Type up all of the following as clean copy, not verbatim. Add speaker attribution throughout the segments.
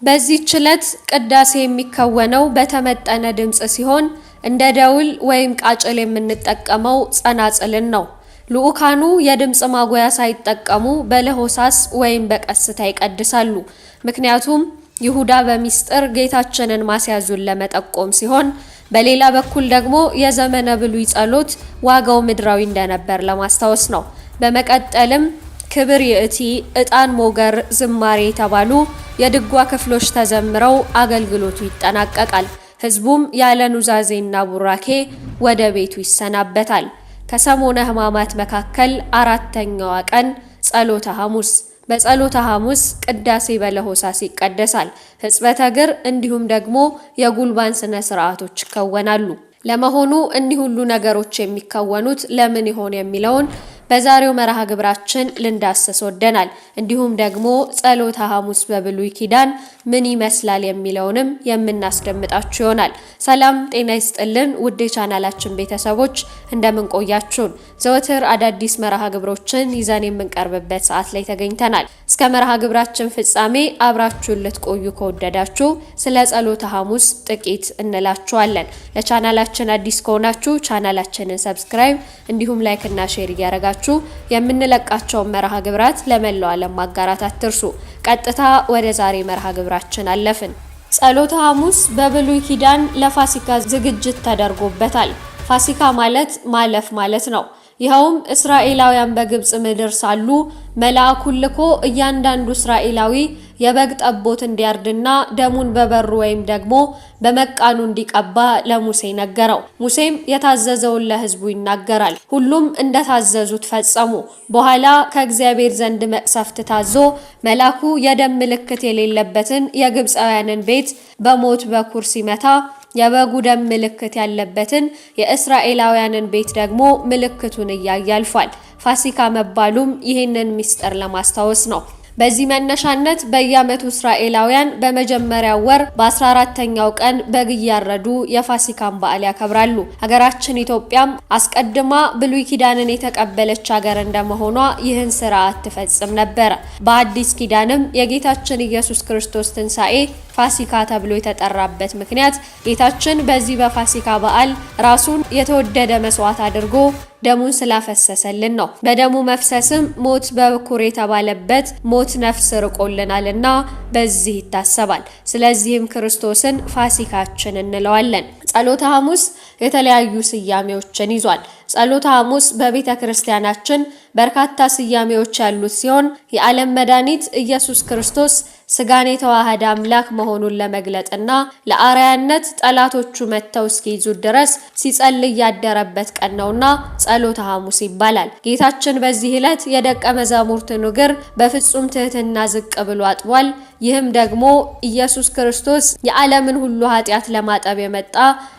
Speaker 1: በዚህች ዕለት ቅዳሴ የሚከወነው በተመጠነ ድምጽ ሲሆን እንደ ደውል ወይም ቃጭል የምንጠቀመው ጸናጽልን ነው። ልኡካኑ የድምጽ ማጉያ ሳይጠቀሙ በለሆሳስ ወይም በቀስታ ይቀድሳሉ። ምክንያቱም ይሁዳ በሚስጥር ጌታችንን ማስያዙን ለመጠቆም ሲሆን፣ በሌላ በኩል ደግሞ የዘመነ ብሉይ ጸሎት ዋጋው ምድራዊ እንደነበር ለማስታወስ ነው። በመቀጠልም ክብር ይእቲ፣ ዕጣን ሞገር፣ ዝማሬ የተባሉ የድጓ ክፍሎች ተዘምረው አገልግሎቱ ይጠናቀቃል። ሕዝቡም ያለ ኑዛዜና ቡራኬ ወደ ቤቱ ይሰናበታል። ከሰሞነ ሕማማት መካከል አራተኛዋ ቀን ጸሎተ ሐሙስ። በጸሎተ ሐሙስ ቅዳሴ በለሆሳስ ይቀደሳል። ሕጽበተ እግር እንዲሁም ደግሞ የጉልባን ስነ ስርዓቶች ይከወናሉ። ለመሆኑ እኒህ ሁሉ ነገሮች የሚከወኑት ለምን ይሆን የሚለውን በዛሬው መርሃ ግብራችን ልንዳስስ ወደናል። እንዲሁም ደግሞ ጸሎተ ሐሙስ በብሉይ ኪዳን ምን ይመስላል የሚለውንም የምናስደምጣችሁ ይሆናል። ሰላም ጤና ይስጥልን ውድ የቻናላችን ቤተሰቦች እንደምን ቆያችሁን? ዘወትር አዳዲስ መርሃ ግብሮችን ይዘን የምንቀርብበት ሰዓት ላይ ተገኝተናል። እስከ መርሃ ግብራችን ፍጻሜ አብራችሁን ልትቆዩ ከወደዳችሁ ስለ ጸሎተ ሐሙስ ጥቂት እንላችኋለን። ለቻናላችን አዲስ ከሆናችሁ ቻናላችንን ሰብስክራይብ እንዲሁም ላይክ እና ሼር እያደረጋችሁ የምንለቃቸውን መርሃ ግብራት ለመላው ዓለም ማጋራት አትርሱ። ቀጥታ ወደ ዛሬ መርሃ ግብራችን አለፍን። ጸሎተ ሐሙስ በብሉይ ኪዳን ለፋሲካ ዝግጅት ተደርጎበታል። ፋሲካ ማለት ማለፍ ማለት ነው። ይኸውም እስራኤላውያን በግብጽ ምድር ሳሉ መልአኩን ልኮ እያንዳንዱ እስራኤላዊ የበግ ጠቦት እንዲያርድና ደሙን በበሩ ወይም ደግሞ በመቃኑ እንዲቀባ ለሙሴ ነገረው። ሙሴም የታዘዘውን ለሕዝቡ ይናገራል። ሁሉም እንደታዘዙት ፈጸሙ። በኋላ ከእግዚአብሔር ዘንድ መቅሰፍት ታዞ መልአኩ የደም ምልክት የሌለበትን የግብፃውያንን ቤት በሞት በኩር ሲመታ የበጉ ደም ምልክት ያለበትን የእስራኤላውያንን ቤት ደግሞ ምልክቱን እያየ አልፏል። ፋሲካ መባሉም ይህንን ምስጢር ለማስታወስ ነው። በዚህ መነሻነት በየዓመቱ እስራኤላውያን በመጀመሪያው ወር በ14ኛው ቀን በግ እያረዱ የፋሲካን በዓል ያከብራሉ። ሀገራችን ኢትዮጵያም አስቀድማ ብሉይ ኪዳንን የተቀበለች ሀገር እንደመሆኗ ይህን ስርዓት ትፈጽም ነበር። በአዲስ ኪዳንም የጌታችን ኢየሱስ ክርስቶስ ትንሣኤ ፋሲካ ተብሎ የተጠራበት ምክንያት ጌታችን በዚህ በፋሲካ በዓል ራሱን የተወደደ መስዋዕት አድርጎ ደሙን ስላፈሰሰልን ነው። በደሙ መፍሰስም ሞት በኩር የተባለበት ሞት ነፍስ ርቆልናልና በዚህ ይታሰባል። ስለዚህም ክርስቶስን ፋሲካችን እንለዋለን። ጸሎተ ሐሙስ የተለያዩ ስያሜዎችን ይዟል። ጸሎተ ሐሙስ በቤተ ክርስቲያናችን በርካታ ስያሜዎች ያሉት ሲሆን የዓለም መድኃኒት ኢየሱስ ክርስቶስ ስጋን የተዋሃደ አምላክ መሆኑን ለመግለጥና ለአርአያነት ጠላቶቹ መተው እስኪይዙት ድረስ ሲጸልይ ያደረበት ቀን ነውና ጸሎተ ሐሙስ ይባላል። ጌታችን በዚህ ዕለት የደቀ መዛሙርትን እግር በፍጹም ትህትና ዝቅ ብሎ አጥቧል። ይህም ደግሞ ኢየሱስ ክርስቶስ የዓለምን ሁሉ ኃጢአት ለማጠብ የመጣ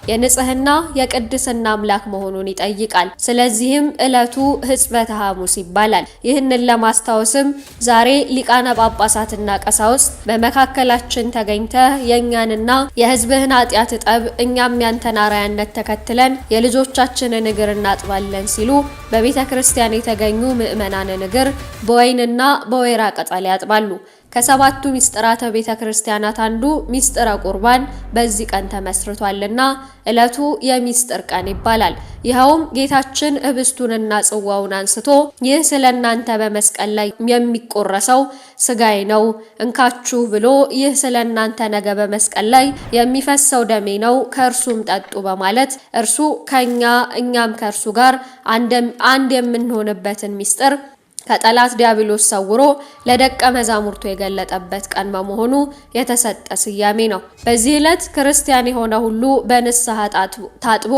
Speaker 1: የንጽህና የቅድስና አምላክ መሆኑን ይጠይቃል። ስለዚህም ዕለቱ ሕጽበተ ሐሙስ ይባላል። ይህንን ለማስታወስም ዛሬ ሊቃነ ጳጳሳትና ቀሳውስት በመካከላችን ተገኝተህ የእኛንና የሕዝብህን ኃጢአት እጠብ፣ እኛም ያንተን አርአያነት ተከትለን የልጆቻችንን እግር እናጥባለን ሲሉ በቤተ ክርስቲያን የተገኙ ምዕመናንን እግር በወይንና በወይራ ቅጠል ያጥባሉ። ከሰባቱ ሚስጥራተ ቤተ ክርስቲያናት አንዱ ሚስጥረ ቁርባን በዚህ ቀን ተመስርቷልና ዕለቱ የሚስጥር ቀን ይባላል። ይኸውም ጌታችን ህብስቱንና ጽዋውን አንስቶ ይህ ስለናንተ በመስቀል ላይ የሚቆረሰው ስጋዬ ነው እንካችሁ ብሎ ይህ ስለናንተ ነገ በመስቀል ላይ የሚፈሰው ደሜ ነው ከእርሱም ጠጡ በማለት እርሱ ከኛ እኛም ከእርሱ ጋር አንድ የምንሆንበትን ሚስጥር ከጠላት ዲያብሎስ ሰውሮ ለደቀ መዛሙርቱ የገለጠበት ቀን በመሆኑ የተሰጠ ስያሜ ነው። በዚህ ዕለት ክርስቲያን የሆነ ሁሉ በንስሐ ታጥቦ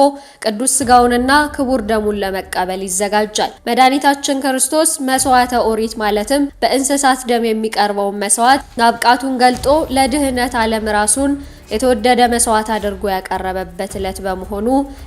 Speaker 1: ቅዱስ ስጋውንና ክቡር ደሙን ለመቀበል ይዘጋጃል። መድኃኒታችን ክርስቶስ መስዋዕተ ኦሪት ማለትም በእንስሳት ደም የሚቀርበውን መስዋዕት ማብቃቱን ገልጦ ለድህነት ዓለም ራሱን የተወደደ መስዋዕት አድርጎ ያቀረበበት ዕለት በመሆኑ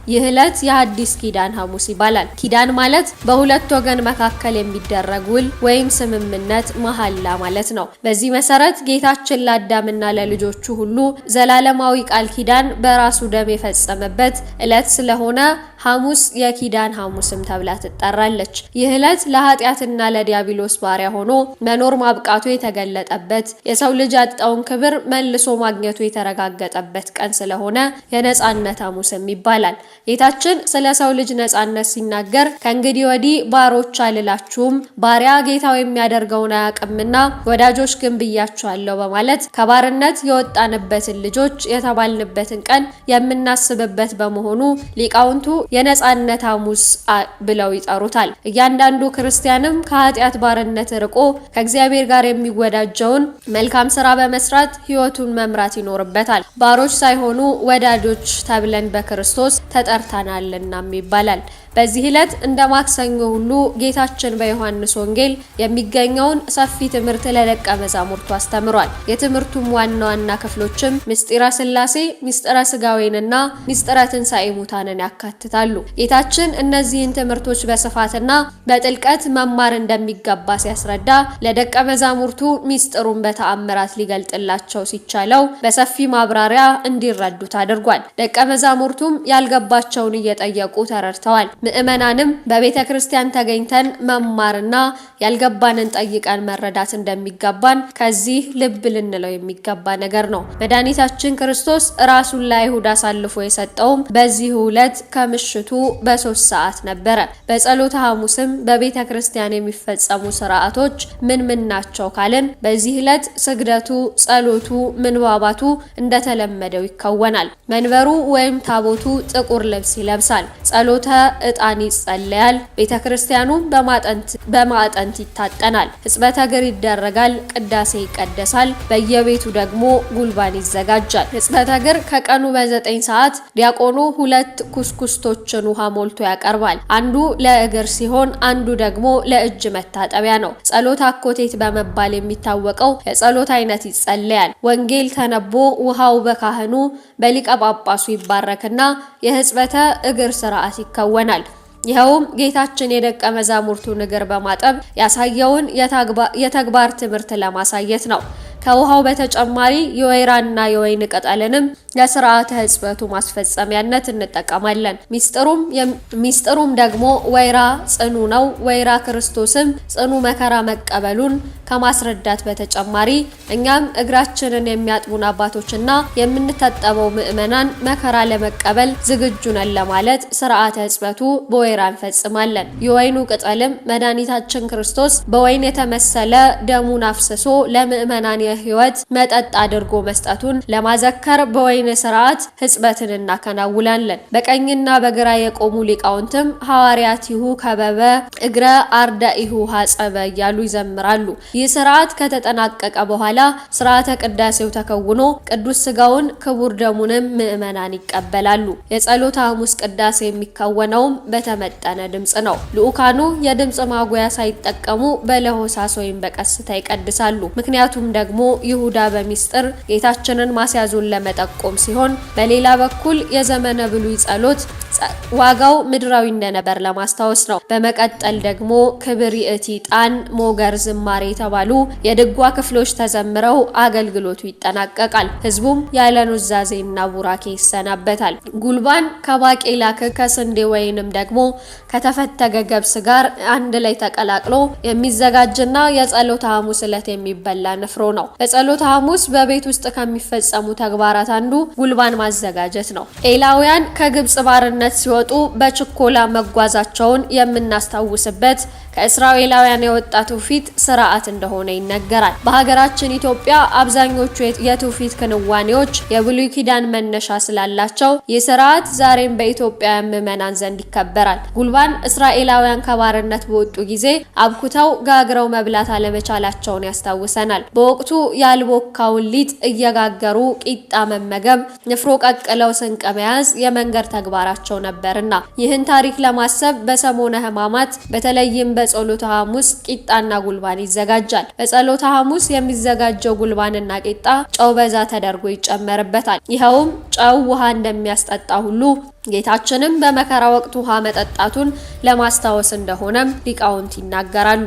Speaker 1: ይህ ዕለት የሐዲስ ኪዳን ሐሙስ ይባላል። ኪዳን ማለት በሁለት ወገን መካከል የሚደረግ ውል ወይም ስምምነት መሐላ ማለት ነው። በዚህ መሰረት ጌታችን ለአዳምና ለልጆቹ ሁሉ ዘላለማዊ ቃል ኪዳን በራሱ ደም የፈጸመበት ዕለት ስለሆነ ሐሙስ የኪዳን ሐሙስም ተብላ ትጠራለች። ይህ ዕለት ለኃጢአትና ለዲያብሎስ ባሪያ ሆኖ መኖር ማብቃቱ የተገለጠበት፣ የሰው ልጅ ያጣውን ክብር መልሶ ማግኘቱ የተረጋገጠበት ቀን ስለሆነ የነጻነት ሐሙስም ይባላል። ጌታችን ስለ ሰው ልጅ ነጻነት ሲናገር ከእንግዲህ ወዲህ ባሮች አልላችሁም፣ ባሪያ ጌታው የሚያደርገውን አያውቅምና ወዳጆች ግን ብያችኋለሁ በማለት ከባርነት የወጣንበትን ልጆች የተባልንበትን ቀን የምናስብበት በመሆኑ ሊቃውንቱ የነጻነት ሐሙስ ብለው ይጠሩታል። እያንዳንዱ ክርስቲያንም ከኃጢአት ባርነት ርቆ ከእግዚአብሔር ጋር የሚወዳጀውን መልካም ስራ በመስራት ሕይወቱን መምራት ይኖርበታል። ባሮች ሳይሆኑ ወዳጆች ተብለን በክርስቶስ ተጠርተናልናም ይባላል። በዚህ ዕለት እንደ ማክሰኞ ሁሉ ጌታችን በዮሐንስ ወንጌል የሚገኘውን ሰፊ ትምህርት ለደቀ መዛሙርቱ አስተምሯል። የትምህርቱም ዋና ዋና ክፍሎችም ምስጢረ ሥላሴ፣ ምስጢረ ሥጋዌንና ምስጢረ ትንሣኤ ሙታንን ያካትታሉ። ጌታችን እነዚህን ትምህርቶች በስፋትና በጥልቀት መማር እንደሚገባ ሲያስረዳ ለደቀ መዛሙርቱ ምስጢሩን በተአምራት ሊገልጥላቸው ሲቻለው በሰፊ ማብራሪያ እንዲረዱት አድርጓል። ደቀ መዛሙርቱም ያልገባቸውን እየጠየቁ ተረድተዋል። ምእመናንም በቤተ ክርስቲያን ተገኝተን መማርና ያልገባንን ጠይቀን መረዳት እንደሚገባን ከዚህ ልብ ልንለው የሚገባ ነገር ነው። መድኃኒታችን ክርስቶስ ራሱን ለአይሁድ አሳልፎ የሰጠውም በዚህ ዕለት ከምሽቱ በ3 ሰዓት ነበረ። በጸሎተ ሐሙስም በቤተ ክርስቲያን የሚፈጸሙ ስርዓቶች ምን ናቸው ካልን በዚህ ዕለት ስግደቱ፣ ጸሎቱ፣ ምንባባቱ እንደተለመደው ይከወናል። መንበሩ ወይም ታቦቱ ጥቁር ልብስ ይለብሳል። ጸሎተ ዕጣን ይጸለያል። ቤተ ክርስቲያኑ በማዕጠንት ይታጠናል። ሕጽበተ እግር ይደረጋል። ቅዳሴ ይቀደሳል። በየቤቱ ደግሞ ጉልባን ይዘጋጃል። ሕጽበተ እግር ከቀኑ በ9 ሰዓት ዲያቆኑ 2 ኩስኩስቶችን ውሃ ሞልቶ ያቀርባል። አንዱ ለእግር ሲሆን አንዱ ደግሞ ለእጅ መታጠቢያ ነው። ጸሎት አኮቴት በመባል የሚታወቀው የጸሎት አይነት ይጸለያል። ወንጌል ተነቦ ውሃው በካህኑ በሊቀ ጳጳሱ ይባረክና የሕጽበተ እግር ስርዓት ይከወናል። ይኸውም ጌታችን የደቀ መዛሙርቱን እግር በማጠብ ያሳየውን የተግባር ትምህርት ለማሳየት ነው። ከውሃው በተጨማሪ የወይራና የወይን ቅጠልንም ለስርዓተ ሕጽበቱ ማስፈጸሚያነት እንጠቀማለን። ሚስጥሩም ደግሞ ወይራ ጽኑ ነው። ወይራ ክርስቶስም ጽኑ መከራ መቀበሉን ከማስረዳት በተጨማሪ እኛም እግራችንን የሚያጥቡን አባቶችና የምንታጠበው ምእመናን መከራ ለመቀበል ዝግጁ ነን ለማለት ስርዓተ ሕጽበቱ በወይራ እንፈጽማለን። የወይኑ ቅጠልም መድኃኒታችን ክርስቶስ በወይን የተመሰለ ደሙን አፍስሶ ለምእመናን የሕይወት መጠጥ አድርጎ መስጠቱን ለማዘከር በወይን ስርዓት ሕጽበትን እናከናውናለን። በቀኝና በግራ የቆሙ ሊቃውንትም ሐዋርያቲሁ ከበበ እግረ አርዳኢሁ ሐጸበ እያሉ ይዘምራሉ። ይህ ስርዓት ከተጠናቀቀ በኋላ ስርዓተ ቅዳሴው ተከውኖ ቅዱስ ሥጋውን ክቡር ደሙንም ምእመናን ይቀበላሉ። የጸሎተ ሐሙስ ቅዳሴ የሚከወነውም በተመጠነ ድምጽ ነው። ልኡካኑ የድምጽ ማጉያ ሳይጠቀሙ በለሆሳስ ወይም በቀስታ ይቀድሳሉ። ምክንያቱም ደግሞ ይሁዳ በሚስጥር ጌታችንን ማስያዙን ለመጠቆም ሲሆን፣ በሌላ በኩል የዘመነ ብሉይ ጸሎት ዋጋው ምድራዊ እንደነበር ለማስታወስ ነው። በመቀጠል ደግሞ ክብር ይእቲ ጣን፣ ሞገር፣ ዝማሬ የተባሉ የድጓ ክፍሎች ተዘምረው አገልግሎቱ ይጠናቀቃል። ህዝቡም ያለ ኑዛዜና ቡራኬ ይሰናበታል። ጉልባን ከባቄላ ከስንዴ ወይንም ደግሞ ከተፈተገ ገብስ ጋር አንድ ላይ ተቀላቅሎ የሚዘጋጅና የጸሎተ ሐሙስ ዕለት የሚበላ ንፍሮ ነው። በጸሎተ ሐሙስ በቤት ውስጥ ከሚፈጸሙ ተግባራት አንዱ ጉልባን ማዘጋጀት ነው። ኤላውያን ከግብጽ ባርነት ሲወጡ በችኮላ መጓዛቸውን የምናስታውስበት ከእስራኤላውያን የወጣ ትውፊት ስርዓት እንደሆነ ይነገራል። በሀገራችን ኢትዮጵያ አብዛኞቹ የትውፊት ክንዋኔዎች የብሉይ ኪዳን መነሻ ስላላቸው ይህ ስርዓት ዛሬም በኢትዮጵያ ምዕመናን ዘንድ ይከበራል። ጉልባን እስራኤላውያን ከባርነት በወጡ ጊዜ አብኩተው ጋግረው መብላት አለመቻላቸውን ያስታውሰናል። በወቅቱ ያልቦካውን ሊጥ እየጋገሩ ቂጣ መመገብ፣ ንፍሮ ቀቅለው ስንቅ መያዝ የመንገድ ተግባራቸው ነበርና ይህን ታሪክ ለማሰብ በሰሞነ ሕማማት በተለይም በጸሎተ ሐሙስ ቂጣና ጉልባን ይዘጋጃል። በጸሎተ ሐሙስ የሚዘጋጀው ጉልባንና ቂጣ ጨው በዛ ተደርጎ ይጨመርበታል። ይኸውም ጨው ውሃ እንደሚያስጠጣ ሁሉ ጌታችንም በመከራ ወቅት ውሃ መጠጣቱን ለማስታወስ እንደሆነም ሊቃውንት ይናገራሉ።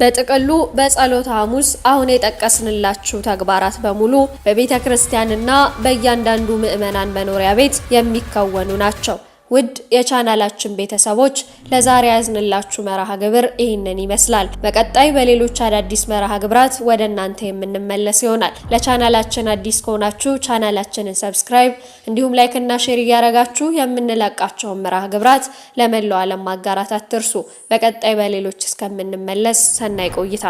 Speaker 1: በጥቅሉ በጸሎተ ሐሙስ አሁን የጠቀስንላችሁ ተግባራት በሙሉ በቤተ ክርስቲያንና በእያንዳንዱ ምዕመናን መኖሪያ ቤት የሚከወኑ ናቸው። ውድ የቻናላችን ቤተሰቦች ለዛሬ ያዝንላችሁ መርሃ ግብር ይህንን ይመስላል። በቀጣይ በሌሎች አዳዲስ መርሃ ግብራት ወደ እናንተ የምንመለስ ይሆናል። ለቻናላችን አዲስ ከሆናችሁ ቻናላችንን ሰብስክራይብ እንዲሁም ላይክ እና ሼር እያደረጋችሁ የምንለቃቸውን መርሃ ግብራት ለመላው ዓለም ማጋራት አትርሱ። በቀጣይ በሌሎች እስከምንመለስ ሰናይ ቆይታ